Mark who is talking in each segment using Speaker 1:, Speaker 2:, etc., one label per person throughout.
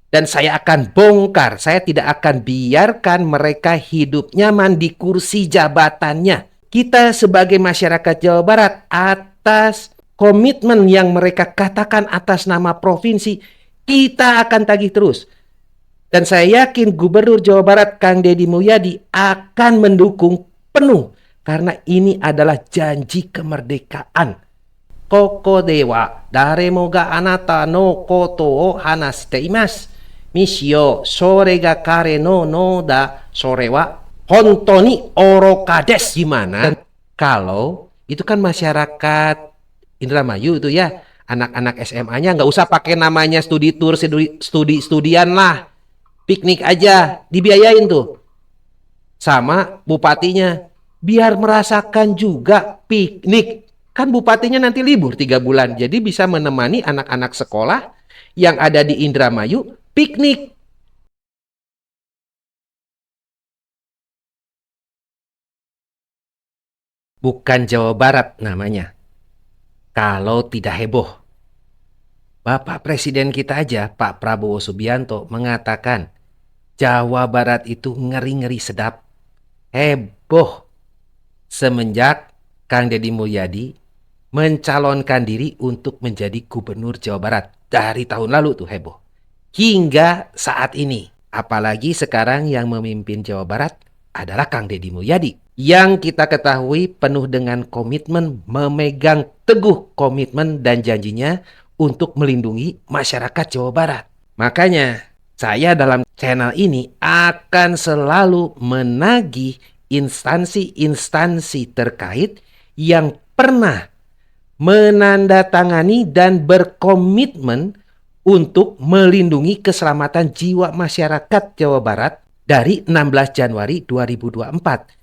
Speaker 1: Dan saya akan bongkar, saya tidak akan biarkan mereka hidup nyaman di kursi jabatannya. Kita sebagai masyarakat Jawa Barat, atas komitmen yang mereka katakan atas nama provinsi, kita akan tagih terus. Dan saya yakin Gubernur Jawa Barat Kang Deddy Mulyadi akan mendukung penuh. Karena ini adalah janji kemerdekaan. Koko dewa, daremo ga anata no koto o hanashite imasu. Mishio, sore ga kare no da sore wa hontou ni oroka desu. Gimana? Dan kalau itu kan masyarakat Indramayu itu ya, anak-anak SMA-nya nggak usah pakai namanya studi tour, studian lah. Piknik aja, dibiayain tuh sama bupatinya. Biar merasakan juga piknik. Kan bupatinya nanti libur 3 bulan. Jadi bisa menemani anak-anak sekolah yang ada di Indramayu piknik. Bukan Jawa Barat namanya. Kalau tidak heboh. Bapak Presiden kita aja, Pak Prabowo Subianto, mengatakan Jawa Barat itu ngeri-ngeri sedap. Heboh. Semenjak Kang Deddy Mulyadi mencalonkan diri untuk menjadi Gubernur Jawa Barat. Dari tahun lalu tuh heboh. Hingga saat ini. Apalagi sekarang yang memimpin Jawa Barat adalah Kang Deddy Mulyadi. Yang kita ketahui penuh dengan komitmen, memegang teguh komitmen dan janjinya untuk melindungi masyarakat Jawa Barat. Makanya saya dalam channel ini akan selalu menagih instansi-instansi terkait yang pernah menandatangani dan berkomitmen untuk melindungi keselamatan jiwa masyarakat Jawa Barat dari 16 Januari 2024.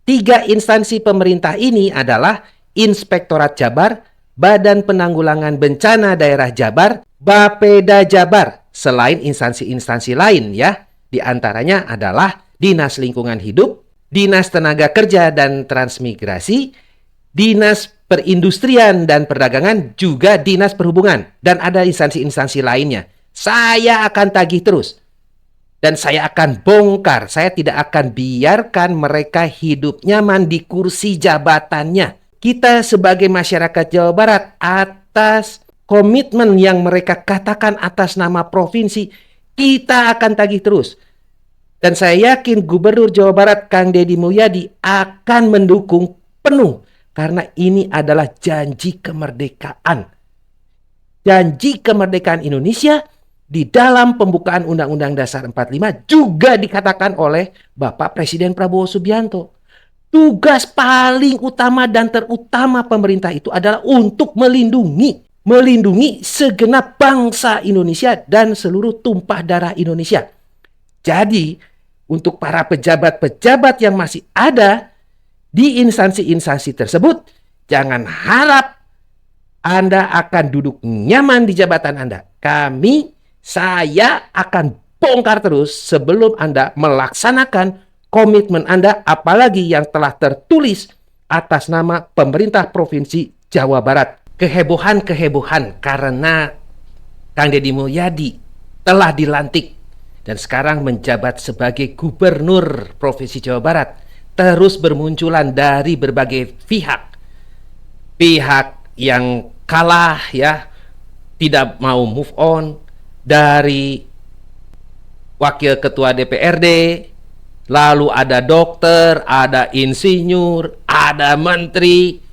Speaker 1: 3 instansi pemerintah ini adalah Inspektorat Jabar, Badan Penanggulangan Bencana Daerah Jabar, Bapeda Jabar, selain instansi-instansi lain ya. Di antaranya adalah Dinas Lingkungan Hidup, Dinas Tenaga Kerja dan Transmigrasi, Dinas Perindustrian dan Perdagangan, juga Dinas Perhubungan. Dan ada instansi-instansi lainnya. Saya akan tagih terus. Dan saya akan bongkar, saya tidak akan biarkan mereka hidup nyaman di kursi jabatannya. Kita sebagai masyarakat Jawa Barat, atas komitmen yang mereka katakan atas nama provinsi, kita akan tagih terus. Dan saya yakin Gubernur Jawa Barat Kang Deddy Mulyadi akan mendukung penuh. Karena ini adalah janji kemerdekaan. Janji kemerdekaan Indonesia. Di dalam pembukaan Undang-Undang Dasar 45 juga dikatakan oleh Bapak Presiden Prabowo Subianto. Tugas paling utama dan terutama pemerintah itu adalah untuk melindungi segenap bangsa Indonesia dan seluruh tumpah darah Indonesia. Jadi, untuk para pejabat-pejabat yang masih ada di instansi-instansi tersebut, jangan harap Anda akan duduk nyaman di jabatan Anda. Saya akan bongkar terus sebelum Anda melaksanakan komitmen Anda, apalagi yang telah tertulis atas nama pemerintah Provinsi Jawa Barat. Kehebohan-kehebohan karena Kang Deddy Mulyadi telah dilantik dan sekarang menjabat sebagai Gubernur Provinsi Jawa Barat terus bermunculan dari berbagai pihak. Pihak yang kalah ya, tidak mau move on, dari wakil ketua DPRD, lalu ada dokter, ada insinyur, ada menteri.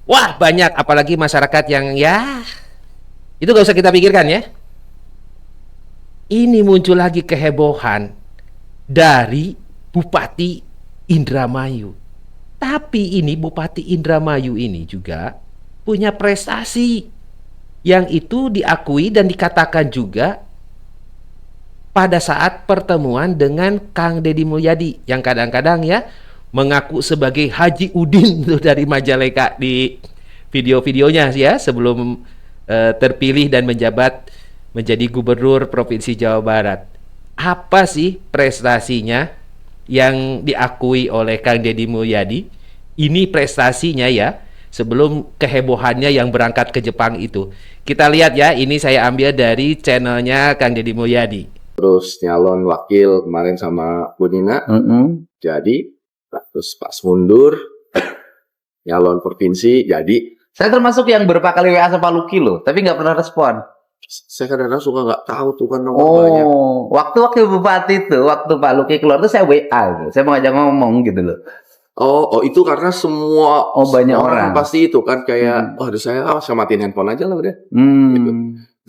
Speaker 1: Wah, banyak, apalagi masyarakat yang ya itu gak usah kita pikirkan ya. Ini muncul lagi kehebohan dari Bupati Indramayu. Tapi ini Bupati Indramayu ini juga punya prestasi yang itu diakui dan dikatakan juga pada saat pertemuan dengan Kang Deddy Mulyadi yang kadang-kadang ya mengaku sebagai Haji Udin dari Majalengka di video-videonya ya sebelum terpilih dan menjabat menjadi Gubernur Provinsi Jawa Barat. Apa sih prestasinya yang diakui oleh Kang Deddy Mulyadi? Ini prestasinya ya sebelum kehebohannya yang berangkat ke Jepang itu. Kita lihat ya, ini saya ambil dari channelnya Kang Deddy Mulyadi.
Speaker 2: terus nyalon wakil kemarin sama Bu Nina, jadi, terus pas mundur, nyalon provinsi, jadi.
Speaker 3: Saya termasuk yang beberapa kali WA sama Pak Luki loh, tapi nggak pernah respon.
Speaker 2: Saya kadang-kadang suka nggak tahu tuh kan nomor banyak.
Speaker 3: Waktu wakil bupati tuh, waktu Pak Luki keluar tuh saya WA gitu. Saya mau ngajak ngomong gitu loh.
Speaker 2: Oh itu karena semua
Speaker 3: banyak orang
Speaker 2: pasti itu kan kayak, waduh saya matiin handphone aja lah udah. Gitu.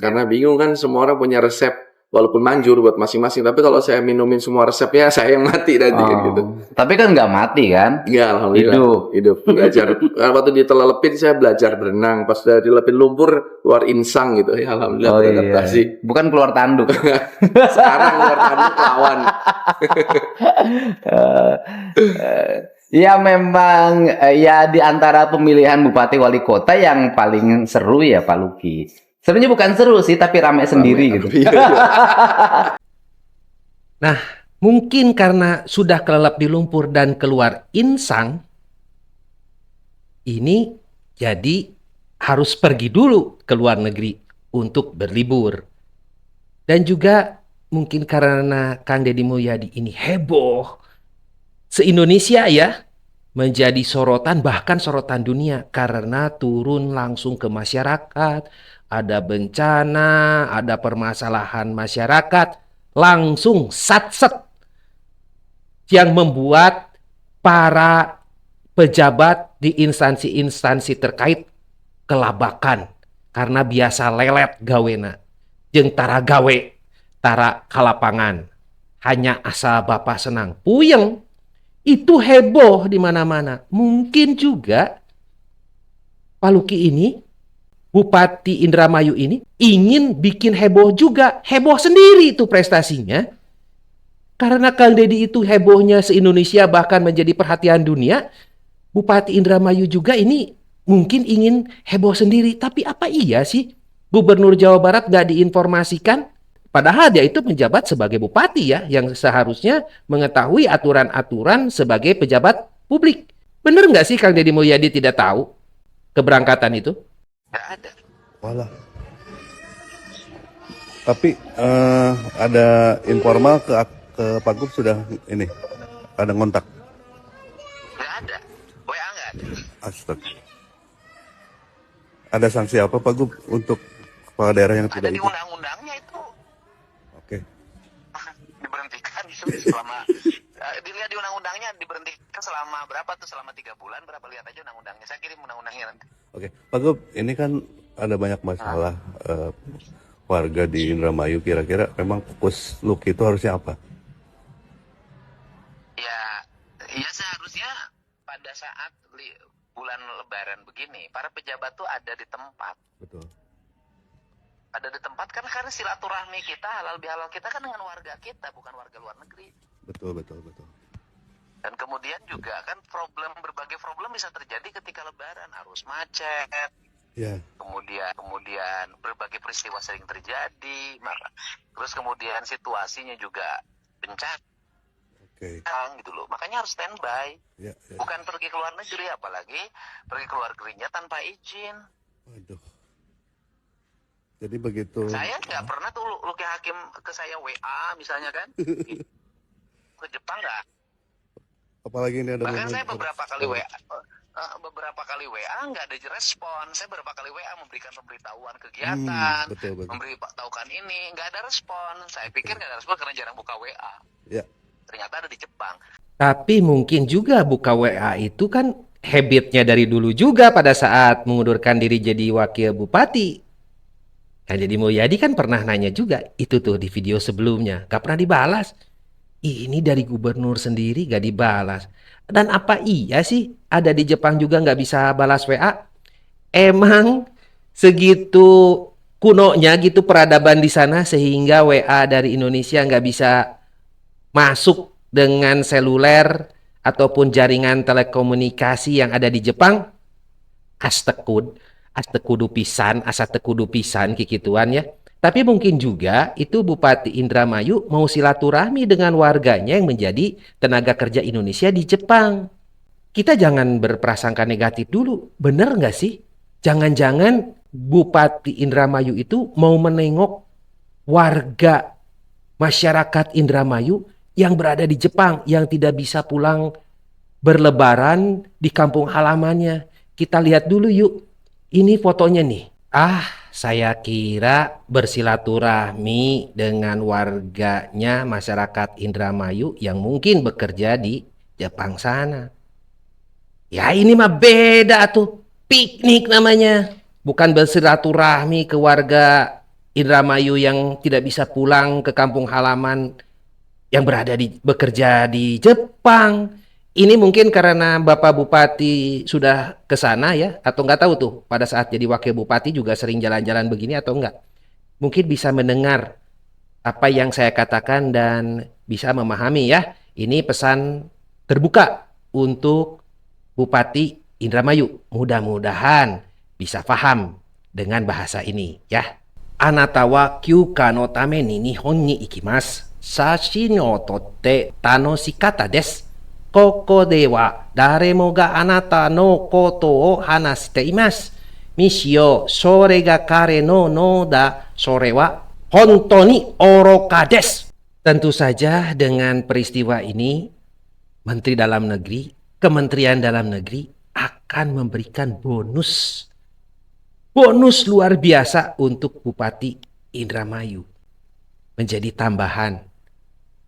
Speaker 2: Karena bingung kan semua orang punya resep. Walaupun manjur buat masing-masing, tapi kalau saya minumin semua resepnya, saya yang mati nanti gitu.
Speaker 3: Tapi kan nggak mati kan?
Speaker 2: Iya, alhamdulillah. Hidup. Belajar. Waktu ditelepin saya belajar berenang. Pas udah dilepin lumpur, keluar insang gitu. Ya alhamdulillah beradaptasi.
Speaker 3: Iya. Bukan keluar tanduk.
Speaker 2: Sekarang keluar tanduk lawan.
Speaker 3: Ya memang ya di antara pemilihan bupati wali kota yang paling seru ya Pak Luki. Sebenarnya bukan seru sih, tapi rame sendiri gitu.
Speaker 1: Nah, mungkin karena sudah kelelep di lumpur dan keluar insang, ini jadi harus pergi dulu ke luar negeri untuk berlibur. Dan juga mungkin karena Kang Deddy Mulyadi ini heboh, se-Indonesia ya, menjadi sorotan, bahkan sorotan dunia karena turun langsung ke masyarakat. Ada bencana, ada permasalahan masyarakat, langsung satset yang membuat para pejabat di instansi-instansi terkait kelabakan karena biasa lelet gawena jeung tara gawe tara kalapangan hanya asal bapak senang puyeng. Itu heboh di mana-mana. Mungkin juga Pak Luki ini, Bupati Indramayu ini ingin bikin heboh juga. Heboh sendiri itu prestasinya. Karena Kang Deddy itu hebohnya se-Indonesia bahkan menjadi perhatian dunia. Bupati Indramayu juga ini mungkin ingin heboh sendiri. Tapi apa iya sih Gubernur Jawa Barat gak diinformasikan? Padahal dia itu menjabat sebagai bupati ya, yang seharusnya mengetahui aturan-aturan sebagai pejabat publik. Bener nggak sih Kang Deddy Mulyadi tidak tahu keberangkatan itu?
Speaker 4: Nggak ada.
Speaker 5: Walah. Tapi ada informal ke Pak Gub sudah ini ada ngontak.
Speaker 4: Nggak ada. WA nggak ada.
Speaker 5: Astaga. Ada sanksi apa Pak Gub untuk kepala daerah yang
Speaker 4: Ada
Speaker 5: tidak
Speaker 4: di
Speaker 5: ikut?
Speaker 4: undang-undangnya itu.
Speaker 5: Oke.
Speaker 4: Diberhentikan selama dilihat di undang-undangnya diberhentikan selama berapa tuh, selama 3 bulan berapa, lihat aja undang-undangnya. Saya kirim undang-undangnya nanti.
Speaker 5: Oke, Pak Gub, ini kan ada banyak masalah warga di Indramayu. Kira-kira memang fokus Luki itu harusnya apa?
Speaker 4: Ya seharusnya pada saat bulan Lebaran begini, para pejabat tuh ada di tempat.
Speaker 5: Betul.
Speaker 4: Ada di tempat karena silaturahmi kita, halal bihalal kita kan dengan warga kita, bukan warga luar negeri.
Speaker 5: Betul.
Speaker 4: Dan kemudian juga kan berbagai problem bisa terjadi ketika Lebaran, arus macet.
Speaker 5: Ya.
Speaker 4: Kemudian berbagai peristiwa sering terjadi, terus kemudian situasinya juga bencana.
Speaker 5: Oke.
Speaker 4: Gitu loh. Makanya harus standby.
Speaker 5: Ya.
Speaker 4: Bukan pergi ke luar negeri, apalagi pergi ke luar negerinya tanpa izin.
Speaker 5: Waduh. Jadi begitu.
Speaker 4: Saya nggak pernah tuh Luki Hakim ke saya WA misalnya kan. Ke Jepang nggak.
Speaker 5: Apalagi ini ada
Speaker 4: Bahkan saya beberapa kali WA nggak ada respon. Saya beberapa kali WA memberikan pemberitahuan kegiatan,
Speaker 5: betul.
Speaker 4: memberitahukan ini, nggak ada respon. Saya pikir nggak ada respon karena jarang buka WA.
Speaker 5: Ya.
Speaker 4: Ternyata ada di Jepang.
Speaker 1: Tapi mungkin juga buka WA itu kan habitnya dari dulu juga pada saat mengundurkan diri jadi wakil bupati. Kang Deddy Mulyadi kan pernah nanya juga itu tuh di video sebelumnya, gak pernah dibalas. Ini dari gubernur sendiri gak dibalas. Dan apa iya sih ada di Jepang juga gak bisa balas WA? Emang segitu kunonya gitu peradaban di sana sehingga WA dari Indonesia gak bisa masuk dengan seluler ataupun jaringan telekomunikasi yang ada di Jepang? Astekudu pisan, asa tekudu pisan kikituan ya. Tapi mungkin juga itu Bupati Indramayu mau silaturahmi dengan warganya yang menjadi tenaga kerja Indonesia di Jepang. Kita jangan berprasangka negatif dulu, bener nggak sih? Jangan-jangan Bupati Indramayu itu mau menengok warga masyarakat Indramayu yang berada di Jepang yang tidak bisa pulang berlebaran di kampung halamannya. Kita lihat dulu yuk. Ini fotonya nih. Saya kira bersilaturahmi dengan warganya masyarakat Indramayu yang mungkin bekerja di Jepang sana. Ya ini mah beda tuh. Piknik namanya. Bukan bersilaturahmi ke warga Indramayu yang tidak bisa pulang ke kampung halaman yang bekerja di Jepang. Ini mungkin karena Bapak Bupati sudah ke sana ya, atau nggak tahu tuh pada saat jadi Wakil Bupati juga sering jalan-jalan begini atau enggak. Mungkin bisa mendengar apa yang saya katakan dan bisa memahami ya. Ini pesan terbuka untuk Bupati Indramayu. Mudah-mudahan bisa paham dengan bahasa ini ya. Anata wa kyuka no tame ni Nihon ni ikimasu. Sashin o totte tanoshikatta desu. ここでは誰もがあなたのことを話しています。みしよ、それが彼ののだ。それは本当に愚かです。Tentu saja dengan peristiwa ini, Menteri Dalam Negeri, Kementerian Dalam Negeri akan memberikan bonus. Bonus luar biasa untuk Bupati Indramayu. Menjadi tambahan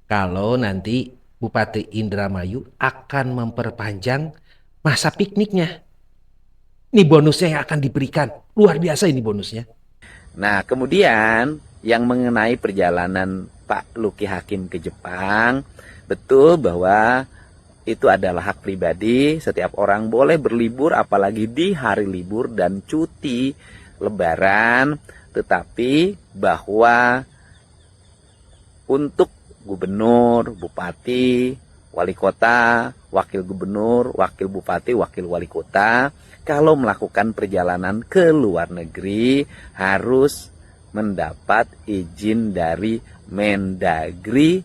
Speaker 1: kalau nanti Bupati Indramayu akan memperpanjang masa pikniknya. Ini bonusnya yang akan diberikan. Luar biasa ini bonusnya.
Speaker 6: Nah, kemudian yang mengenai perjalanan Pak Luki Hakim ke Jepang, betul bahwa itu adalah hak pribadi. Setiap orang boleh berlibur, apalagi di hari libur dan cuti Lebaran. Tetapi bahwa untuk gubernur, bupati, wali kota, wakil gubernur, wakil bupati, wakil wali kota, kalau melakukan perjalanan ke luar negeri harus mendapat izin dari Mendagri.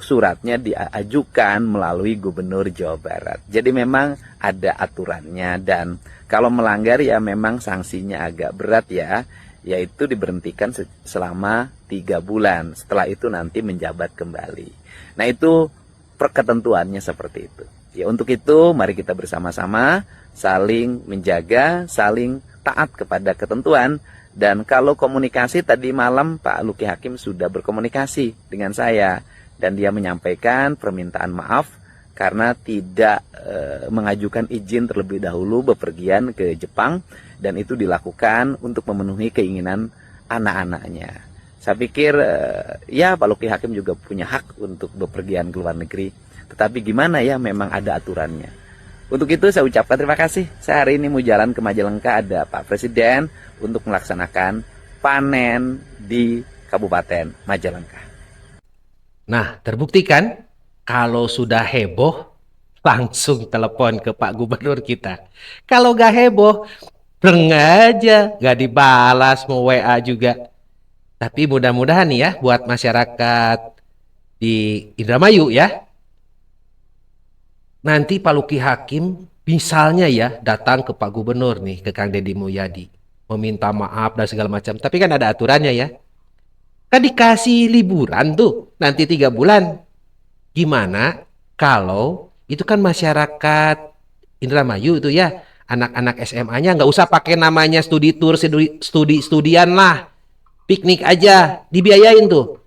Speaker 6: Suratnya diajukan melalui Gubernur Jawa Barat. Jadi memang ada aturannya, dan kalau melanggar ya memang sanksinya agak berat ya, yaitu diberhentikan selama 3 bulan. Setelah itu nanti menjabat kembali. Nah, itu ketentuannya seperti itu. Ya, untuk itu mari kita bersama-sama saling menjaga, saling taat kepada ketentuan. Dan kalau komunikasi, tadi malam Pak Luki Hakim sudah berkomunikasi dengan saya, dan dia menyampaikan permintaan maaf karena tidak mengajukan izin terlebih dahulu bepergian ke Jepang, dan itu dilakukan untuk memenuhi keinginan anak-anaknya. Saya pikir ya Pak Luki Hakim juga punya hak untuk bepergian ke luar negeri, tetapi gimana ya, memang ada aturannya. Untuk itu saya ucapkan terima kasih. Saya hari ini mau jalan ke Majalengka, ada Pak Presiden untuk melaksanakan panen di Kabupaten Majalengka.
Speaker 1: Nah, terbuktikan kalau sudah heboh langsung telepon ke Pak Gubernur kita. Kalau gak heboh, breng aja, gak dibalas, mau WA juga. Tapi mudah-mudahan nih ya, buat masyarakat di Indramayu ya, nanti Pak Luki Hakim misalnya ya datang ke Pak Gubernur nih, ke Kang Deddy Mulyadi, meminta maaf dan segala macam. Tapi kan ada aturannya ya. Kan dikasih liburan tuh, nanti 3 bulan. Gimana kalau itu kan masyarakat Indramayu itu ya, anak-anak SMA-nya nggak usah pakai namanya studi tour, studian lah. Piknik aja, dibiayain tuh.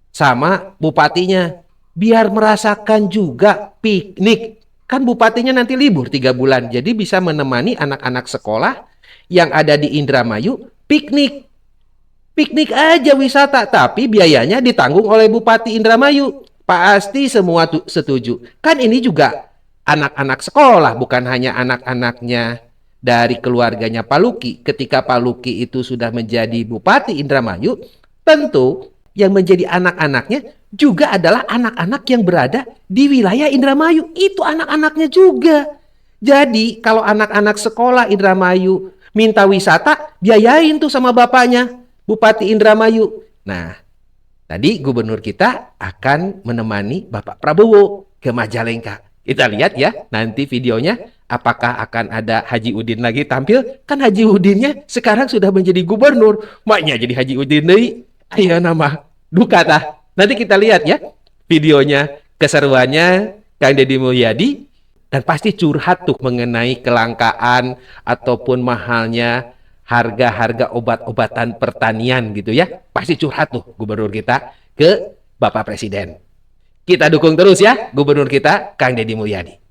Speaker 1: Sama bupatinya, biar merasakan juga piknik. Kan bupatinya nanti libur 3 bulan, jadi bisa menemani anak-anak sekolah yang ada di Indramayu piknik. Piknik aja wisata, tapi biayanya ditanggung oleh Bupati Indramayu. Pasti semua setuju. Kan ini juga anak-anak sekolah, bukan hanya anak-anaknya dari keluarganya Pak Luki. Ketika Pak Luki itu sudah menjadi Bupati Indramayu, tentu yang menjadi anak-anaknya juga adalah anak-anak yang berada di wilayah Indramayu. Itu anak-anaknya juga. Jadi kalau anak-anak sekolah Indramayu minta wisata, biayain tuh sama bapaknya, Bupati Indramayu. Nah, tadi gubernur kita akan menemani Bapak Prabowo ke Majalengka. Kita lihat ya nanti videonya, apakah akan ada Haji Udin lagi tampil. Kan Haji Udinnya sekarang sudah menjadi gubernur. Maknya jadi Haji Udin deh. Ayo nama duka tah. Nanti kita lihat ya videonya, keseruannya Kang Deddy Mulyadi, dan pasti curhat tuh mengenai kelangkaan ataupun mahalnya harga-harga obat-obatan pertanian gitu ya. Pasti curhat tuh gubernur kita ke Bapak Presiden. Kita dukung terus ya gubernur kita Kang Deddy Mulyadi.